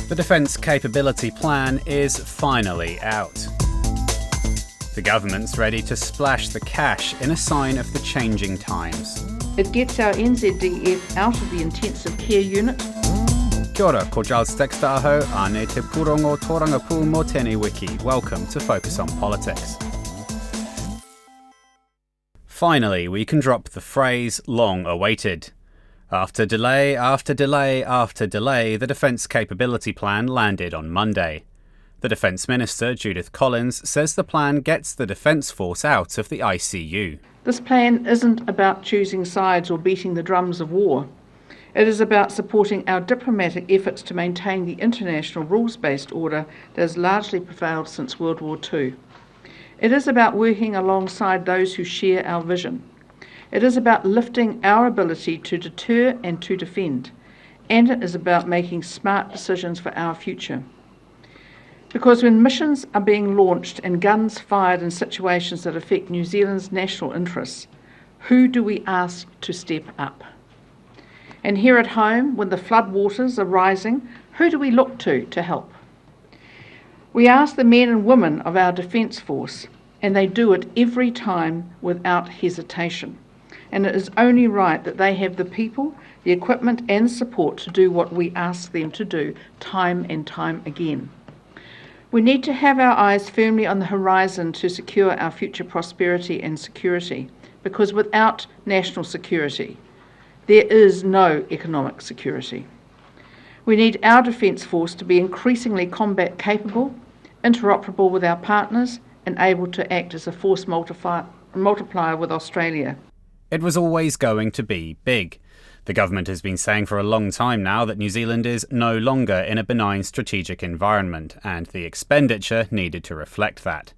The Defence Capability Plan is finally out. The government's ready to splash the cash in a sign of the changing times. It gets our NZDF out of the intensive care unit. Kia ora, ko Giles Dexter aho, ane te purongo tōrangapū mō tēnei wiki. Welcome to Focus on Politics. Finally, we can drop the phrase long awaited. After delay after delay after delay, the Defence Capability Plan landed on Monday. The Defence Minister, Judith Collins, says the plan gets the Defence Force out of the ICU. This plan isn't about choosing sides or beating the drums of war. It is about supporting our diplomatic efforts to maintain the international rules-based order that has largely prevailed since World War II. It is about working alongside those who share our vision. It is about lifting our ability to deter and to defend. And it is about making smart decisions for our future. Because when missions are being launched and guns fired in situations that affect New Zealand's national interests, who do we ask to step up? And here at home, when the floodwaters are rising, who do we look to help? We ask the men and women of our Defence Force, and they do it every time without hesitation. And it is only right that they have the people, the equipment and support to do what we ask them to do time and time again. We need to have our eyes firmly on the horizon to secure our future prosperity and security, because without national security, there is no economic security. We need our Defence Force to be increasingly combat capable, interoperable with our partners, and able to act as a force multiplier with Australia. It was always going to be big. The government has been saying for a long time now that New Zealand is no longer in a benign strategic environment, and the expenditure needed to reflect that.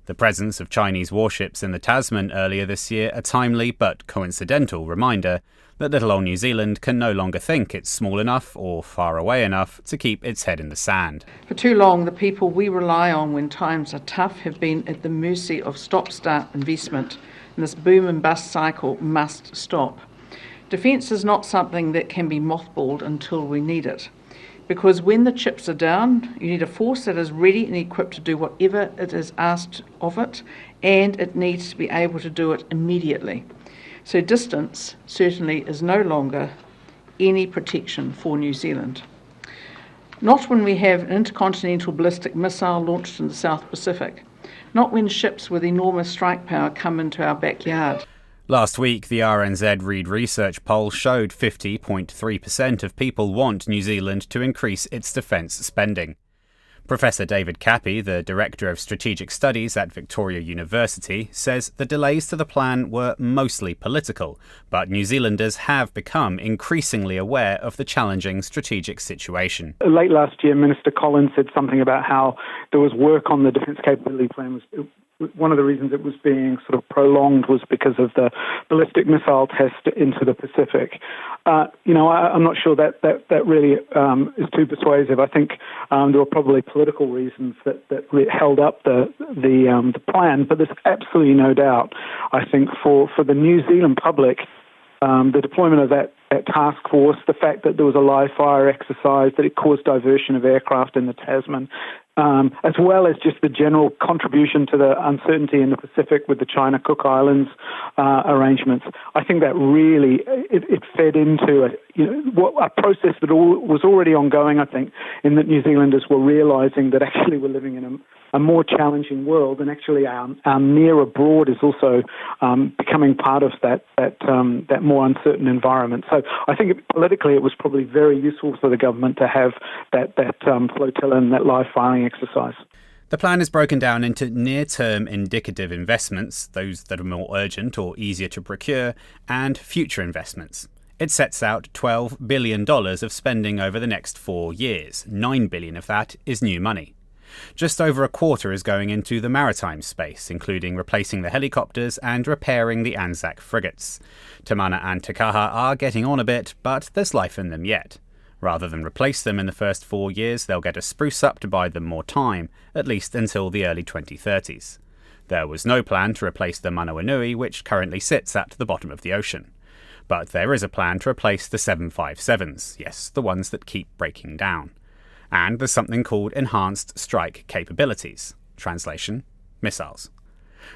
The presence of Chinese warships in the Tasman earlier this year a timely but coincidental reminder that little old New Zealand can no longer think it's small enough or far away enough to keep its head in the sand. For too long, the people we rely on when times are tough have been at the mercy of stop-start investment, and this boom and bust cycle must stop. Defence is not something that can be mothballed until we need it. Because when the chips are down, you need a force that is ready and equipped to do whatever it is asked of it, and it needs to be able to do it immediately. So distance certainly is no longer any protection for New Zealand. Not when we have an intercontinental ballistic missile launched in the South Pacific. Not when ships with enormous strike power come into our backyard. Last week, the RNZ Reid Research poll showed 50.3% of people want New Zealand to increase its defence spending. Professor David Cappy, the Director of Strategic Studies at Victoria University, says the delays to the plan were mostly political, but New Zealanders have become increasingly aware of the challenging strategic situation. Late last year, Minister Collins said something about how there was work on the Defence Capability Plan. One of the reasons it was being sort of prolonged was because of the ballistic missile test into the Pacific. I'm not sure that really is too persuasive. I think there were probably political reasons that held up the plan, but there's absolutely no doubt, I think, for the New Zealand public, the deployment of that task force, the fact that there was a live fire exercise, that it caused diversion of aircraft in the Tasman, as well as just the general contribution to the uncertainty in the Pacific with the China Cook Islands arrangements. I think that really it fed into a process that was already ongoing, I think, in that New Zealanders were realising that actually we're living in a more challenging world, and actually our near abroad is also becoming part of that more uncertain environment. So I think politically it was probably very useful for the government to have that flotilla and that live firing exercise. The plan is broken down into near-term indicative investments, those that are more urgent or easier to procure, and future investments. It sets out $12 billion of spending over the next 4 years. $9 billion of that is new money. Just over a quarter is going into the maritime space, including replacing the helicopters and repairing the Anzac frigates. Tamana and Takaha are getting on a bit, but there's life in them yet. Rather than replace them in the first 4 years, they'll get a spruce up to buy them more time, at least until the early 2030s. There was no plan to replace the Manawanui, which currently sits at the bottom of the ocean. But there is a plan to replace the 757s, yes, the ones that keep breaking down. And there's something called Enhanced Strike Capabilities. Translation: missiles.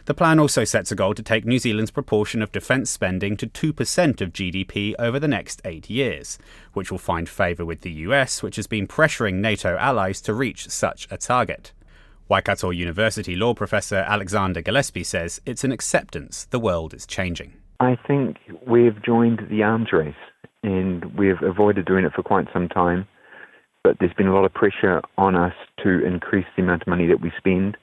The plan also sets a goal to take New Zealand's proportion of defence spending to 2% of GDP over the next 8 years, which will find favour with the US, which has been pressuring NATO allies to reach such a target. Waikato University law professor Alexander Gillespie says it's an acceptance the world is changing. I think we've joined the arms race, and we've avoided doing it for quite some time, but there's been a lot of pressure on us to increase the amount of money that we spend.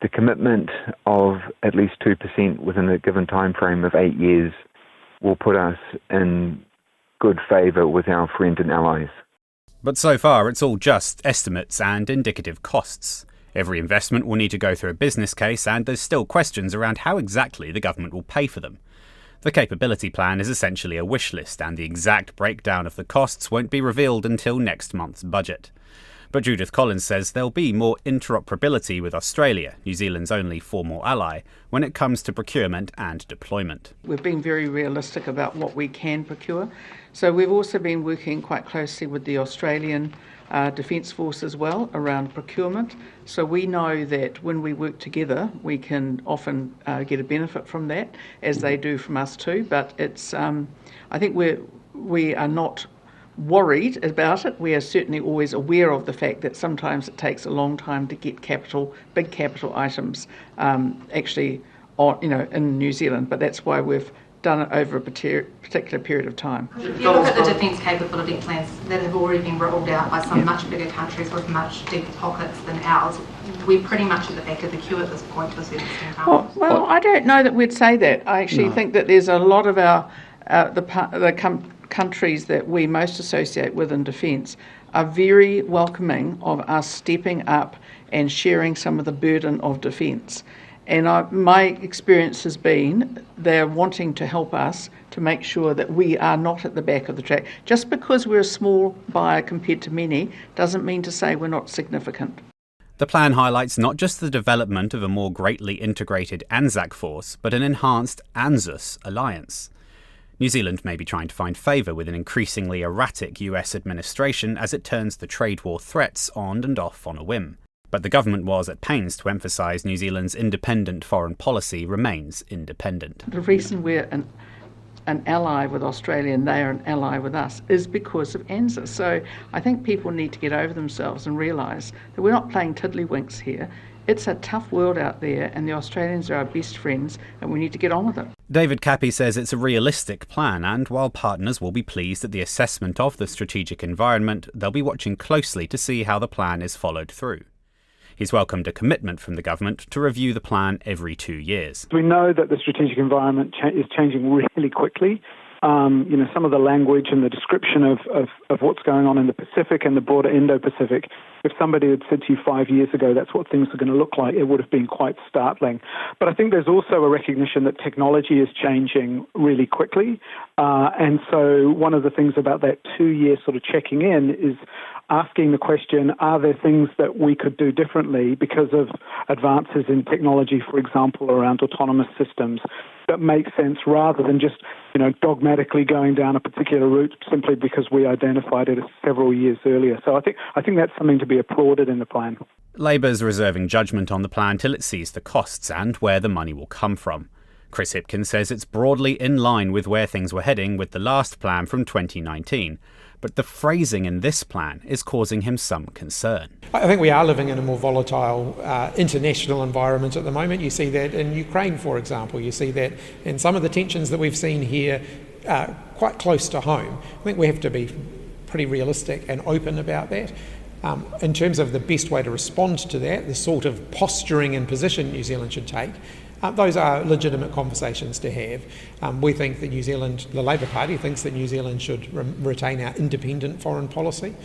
The commitment of at least 2% within a given time frame of 8 years will put us in good favour with our friends and allies. But so far it's all just estimates and indicative costs. Every investment will need to go through a business case, and there's still questions around how exactly the government will pay for them. The capability plan is essentially a wish list, and the exact breakdown of the costs won't be revealed until next month's budget. But Judith Collins says there'll be more interoperability with Australia, New Zealand's only formal ally, when it comes to procurement and deployment. We've been very realistic about what we can procure. So we've also been working quite closely with the Australian Defence Force as well around procurement. So we know that when we work together, we can often get a benefit from that, as they do from us too. But it's, I think we are not worried about it. We are certainly always aware of the fact that sometimes it takes a long time to get big capital items actually in New Zealand. But that's why we've done it over a particular period of time. If you look at the defence capability plans that have already been rolled out by some much bigger countries with much deeper pockets than ours, we're pretty much at the back of the queue at this point to a certain extent. Well, I don't know that we'd say that. I actually think that there's a lot of countries that we most associate with in defence are very welcoming of us stepping up and sharing some of the burden of defence. And my experience has been they're wanting to help us to make sure that we are not at the back of the track. Just because we're a small buyer compared to many doesn't mean to say we're not significant. The plan highlights not just the development of a more greatly integrated ANZAC force, but an enhanced ANZUS alliance. New Zealand may be trying to find favour with an increasingly erratic US administration as it turns the trade war threats on and off on a whim. But the government was at pains to emphasise New Zealand's independent foreign policy remains independent. The reason we're an ally with Australia and they are an ally with us is because of ANZUS. So I think people need to get over themselves and realise that we're not playing tiddlywinks here. It's a tough world out there, and the Australians are our best friends, and we need to get on with it. David Cappy says it's a realistic plan, and while partners will be pleased at the assessment of the strategic environment, they'll be watching closely to see how the plan is followed through. He's welcomed a commitment from the government to review the plan every 2 years. We know that the strategic environment is changing really quickly. Some of the language and the description of what's going on in the Pacific and the broader Indo-Pacific, if somebody had said to you 5 years ago that's what things are going to look like, it would have been quite startling. But I think there's also a recognition that technology is changing really quickly. And so one of the things about that 2-year sort of checking in is asking the question, are there things that we could do differently because of advances in technology, for example, around autonomous systems, that make sense rather than just, dogmatically going down a particular route simply because we identified it several years earlier. So I think that's something to be applauded in the plan. Labour's reserving judgment on the plan till it sees the costs and where the money will come from. Chris Hipkins says it's broadly in line with where things were heading with the last plan from 2019. But the phrasing in this plan is causing him some concern. I think we are living in a more volatile international environment at the moment. You see that in Ukraine, for example. You see that in some of the tensions that we've seen here quite close to home. I think we have to be pretty realistic and open about that. In terms of the best way to respond to that, the sort of posturing and position New Zealand should take, those are legitimate conversations to have. We think that New Zealand, the Labour Party thinks that New Zealand should retain our independent foreign policy.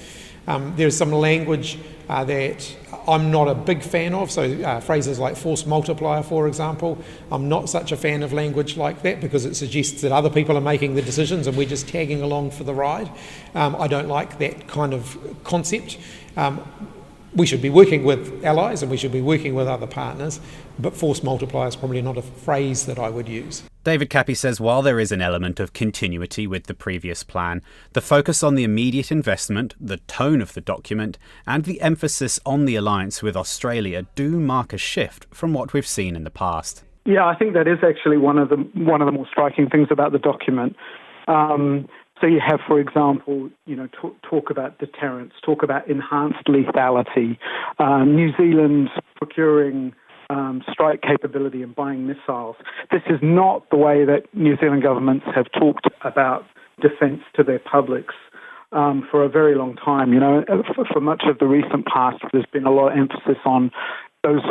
There's some language that I'm not a big fan of, so phrases like force multiplier, for example. I'm not such a fan of language like that because it suggests that other people are making the decisions and we're just tagging along for the ride. I don't like that kind of concept. we should be working with allies and we should be working with other partners, but force multiplier is probably not a phrase that I would use. David Cappy says while there is an element of continuity with the previous plan, the focus on the immediate investment, the tone of the document, and the emphasis on the alliance with Australia do mark a shift from what we've seen in the past. Yeah, I think that is actually one of the more striking things about the document. So you have, for example, talk about deterrence, talk about enhanced lethality, New Zealand procuring strike capability and buying missiles. This is not the way that New Zealand governments have talked about defence to their publics for a very long time. For much of the recent past, there's been a lot of emphasis on those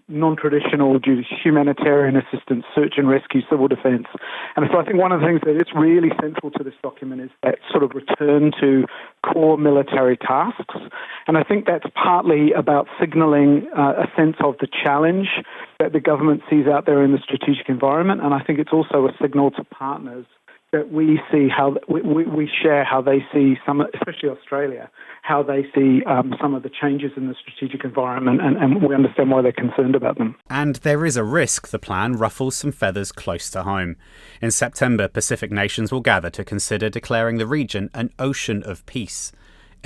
non-traditional humanitarian assistance, search and rescue, civil defence. And so I think one of the things that is really central to this document is that sort of return to core military tasks. And I think that's partly about signalling a sense of the challenge that the government sees out there in the strategic environment. And I think it's also a signal to partners that we see how we share how they see some, especially Australia, how they see some of the changes in the strategic environment, and we understand why they're concerned about them. And there is a risk the plan ruffles some feathers close to home. In September, Pacific nations will gather to consider declaring the region an ocean of peace.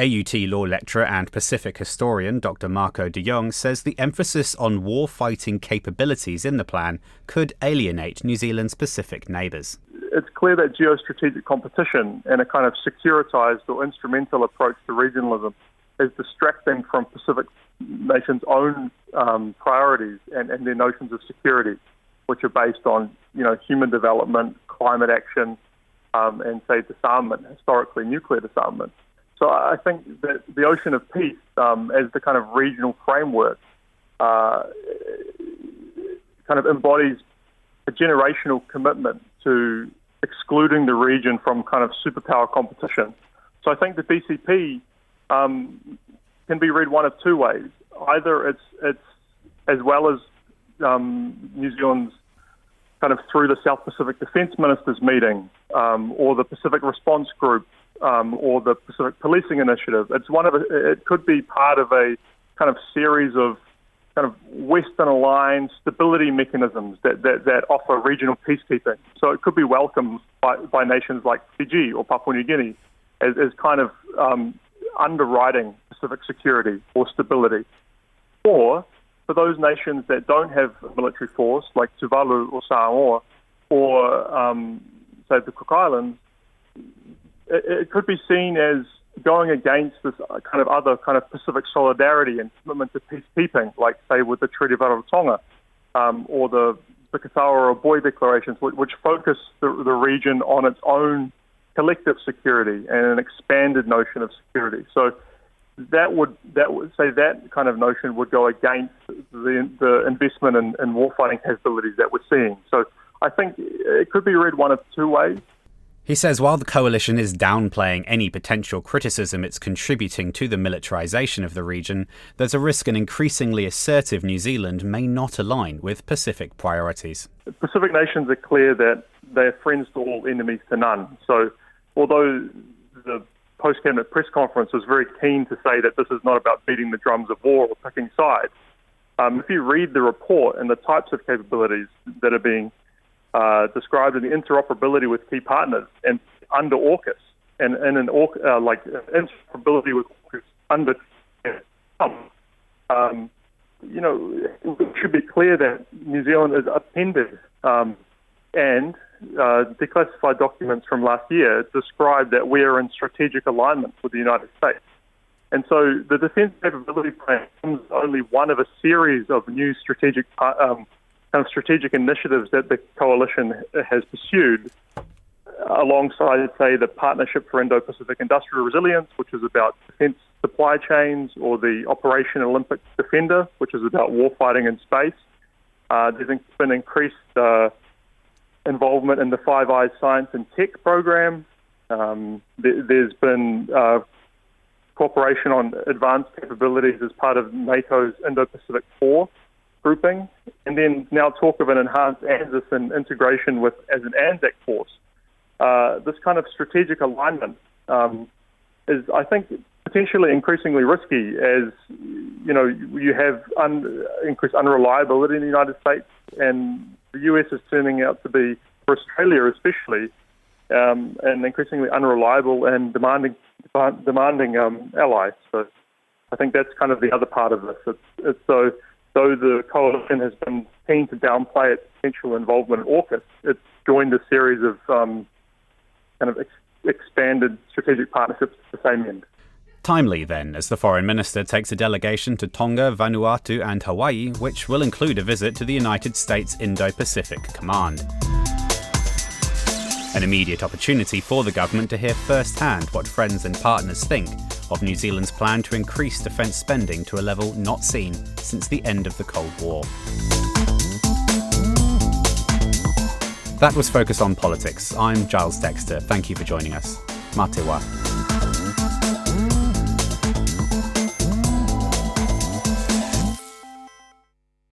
AUT law lecturer and Pacific historian Dr. Marco de Jong says the emphasis on war-fighting capabilities in the plan could alienate New Zealand's Pacific neighbours. It's clear that geostrategic competition and a kind of securitized or instrumental approach to regionalism is distracting from Pacific nations' own priorities and their notions of security, which are based on human development, climate action, and say disarmament, historically nuclear disarmament. So I think that the Ocean of Peace, as the kind of regional framework, kind of embodies a generational commitment to excluding the region from kind of superpower competition. So I think the BCP can be read one of two ways. Either it's as well as New Zealand's kind of through the South Pacific Defence Ministers meeting or the Pacific Response Group or the Pacific Policing Initiative. It could be part of a kind of series of kind of Western-aligned stability mechanisms that offer regional peacekeeping. So it could be welcomed by nations like Fiji or Papua New Guinea as kind of underwriting Pacific security or stability. Or for those nations that don't have a military force, like Tuvalu or Samoa, or say the Cook Islands, it could be seen as going against this kind of other kind of Pacific solidarity and commitment to peacekeeping, like say with the Treaty of Rarotonga or the Katawa or Boy declarations, which focus the region on its own collective security and an expanded notion of security. So that would say that kind of notion would go against the investment in warfighting capabilities that we're seeing. So I think it could be read one of two ways. He says while the coalition is downplaying any potential criticism it's contributing to the militarisation of the region, there's a risk an increasingly assertive New Zealand may not align with Pacific priorities. Pacific nations are clear that they're friends to all, enemies to none. So although the post-cabinet press conference was very keen to say that this is not about beating the drums of war or picking sides, if you read the report and the types of capabilities that are being described in the interoperability with key partners and under AUKUS and interoperability with AUKUS under it should be clear that New Zealand is appended and declassified documents from last year describe that we are in strategic alignment with the United States. And so the Defence Capability Plan is only one of a series of new strategic initiatives that the coalition has pursued alongside, say, the Partnership for Indo-Pacific Industrial Resilience, which is about defence supply chains, or the Operation Olympic Defender, which is about warfighting in space. There's been increased involvement in the Five Eyes Science and Tech program. There's been cooperation on advanced capabilities as part of NATO's Indo-Pacific 4 grouping, and then now talk of an enhanced ANZUS and integration as an ANZAC force. This kind of strategic alignment is, I think, potentially increasingly risky as, you have increased unreliability in the United States, and the US is turning out to be, for Australia especially, an increasingly unreliable and demanding ally. So I think that's kind of the other part of this. It's though the coalition has been keen to downplay its potential involvement in AUKUS, it's joined a series of expanded strategic partnerships to the same end. Timely, then, as the Foreign Minister takes a delegation to Tonga, Vanuatu and Hawaii, which will include a visit to the United States Indo-Pacific Command. An immediate opportunity for the government to hear firsthand what friends and partners think of New Zealand's plan to increase defence spending to a level not seen since the end of the Cold War. That was Focus on Politics. I'm Giles Dexter. Thank you for joining us. Mā te wā.